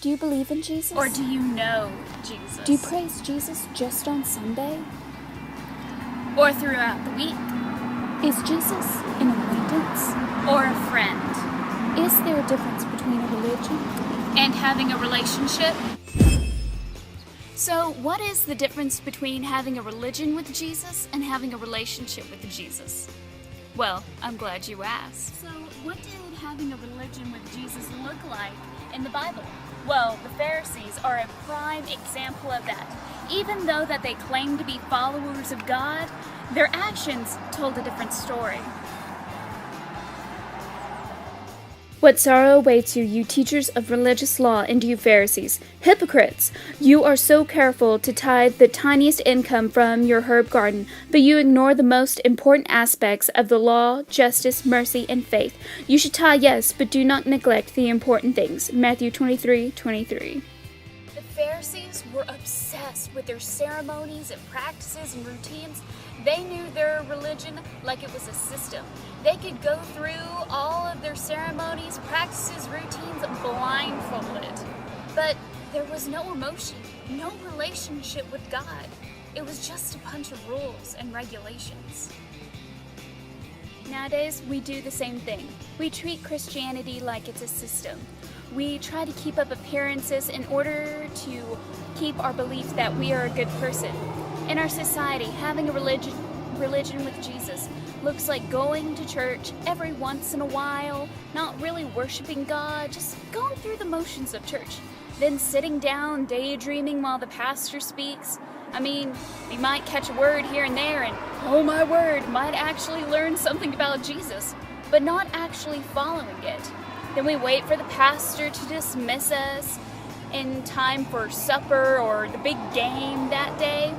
Do you believe in Jesus? Or do you know Jesus? Do you praise Jesus just on Sunday? Or throughout the week? Is Jesus an acquaintance? Or a friend? Is there a difference between a religion and having a relationship? So, what is the difference between having a religion with Jesus and having a relationship with Jesus? Well, I'm glad you asked. So, what did having a religion with Jesus look like in the Bible? Well, the Pharisees are a prime example of that. Even though that they claimed to be followers of God, their actions told a different story. What sorrow awaits you, you teachers of religious law, and you Pharisees, hypocrites! You are so careful to tithe the tiniest income from your herb garden, but you ignore the most important aspects of the law, justice, mercy, and faith. You should tithe, yes, but do not neglect the important things. Matthew 23:23. The Pharisees were obsessed with their ceremonies and practices and routines. They knew their religion like it was a system. They could go through all of their ceremonies, practices, routines blindfolded. But there was no emotion, no relationship with God. It was just a bunch of rules and regulations. Nowadays, we do the same thing. We treat Christianity like it's a system. We try to keep up appearances in order to keep our belief that we are a good person. In our society, having a religion with Jesus looks like going to church every once in a while, not really worshiping God, just going through the motions of church, then sitting down daydreaming while the pastor speaks. I mean, we might catch a word here and there and, oh my word, might actually learn something about Jesus, but not actually following it. Then we wait for the pastor to dismiss us in time for supper or the big game that day.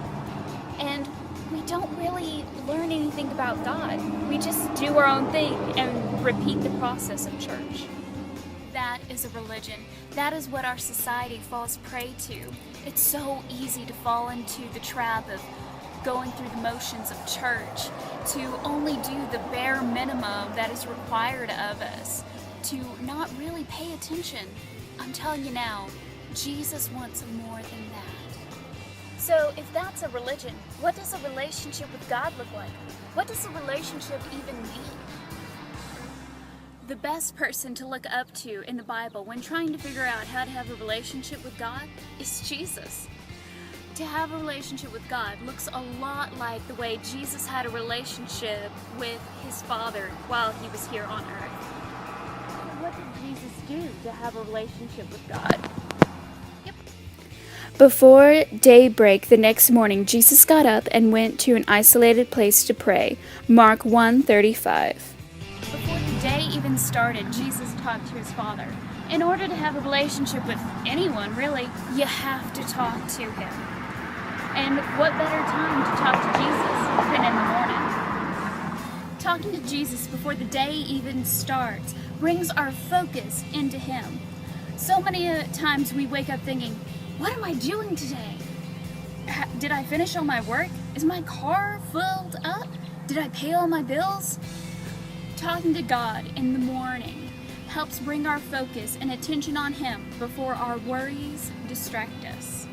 And we don't really learn anything about God. We just do our own thing and repeat the process of church. That is a religion. That is what our society falls prey to. It's so easy to fall into the trap of going through the motions of church, to only do the bare minimum that is required of us, to not really pay attention. I'm telling you now, Jesus wants more than that. So if that's a religion, what does a relationship with God look like? What does a relationship even mean? The best person to look up to in the Bible when trying to figure out how to have a relationship with God is Jesus. To have a relationship with God looks a lot like the way Jesus had a relationship with his Father while he was here on earth. What did Jesus do to have a relationship with God? Before daybreak the next morning, Jesus got up and went to an isolated place to pray. Mark 1:35. Before the day even started, Jesus talked to his Father. In order to have a relationship with anyone, really, you have to talk to him. And what better time to talk to Jesus than in the morning? Talking to Jesus before the day even starts brings our focus into him. So many times we wake up thinking, what am I doing today? Did I finish all my work? Is my car filled up? Did I pay all my bills? Talking to God in the morning helps bring our focus and attention on him before our worries distract us.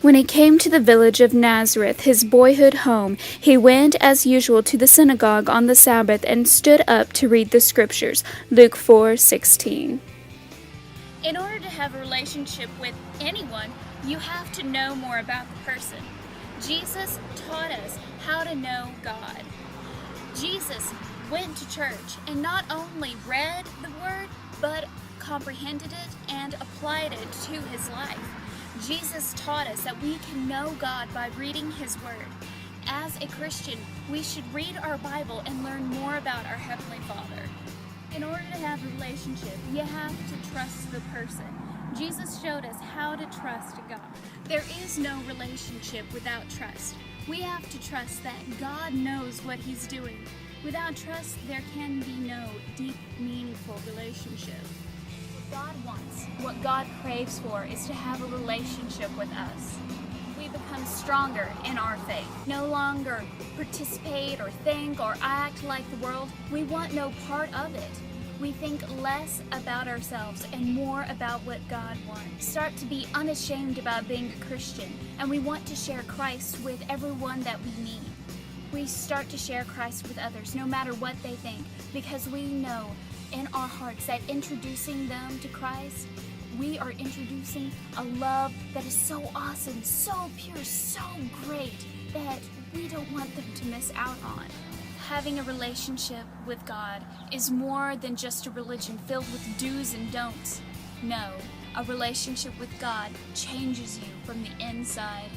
When he came to the village of Nazareth, his boyhood home, he went as usual to the synagogue on the Sabbath and stood up to read the scriptures. Luke 4:16. In order to have a relationship with anyone, you have to know more about the person. Jesus taught us how to know God. Jesus went to church and not only read the word, but comprehended it and applied it to his life. Jesus taught us that we can know God by reading his word. As a Christian, we should read our Bible and learn more about our Heavenly Father. In order to have a relationship, you have to trust the person. Jesus showed us how to trust God. There is no relationship without trust. We have to trust that God knows what he's doing. Without trust, there can be no deep, meaningful relationship. What God wants, what God craves for, is to have a relationship with us. We become stronger in our faith. No longer participate or think or act like the world. We want no part of it. We think less about ourselves and more about what God wants. Start to be unashamed about being a Christian, and we want to share Christ with everyone that we meet. We start to share Christ with others, no matter what they think, because we know in our hearts that introducing them to Christ, we are introducing a love that is so awesome, so pure, so great, that we don't want them to miss out on. Having a relationship with God is more than just a religion filled with do's and don'ts. No, a relationship with God changes you from the inside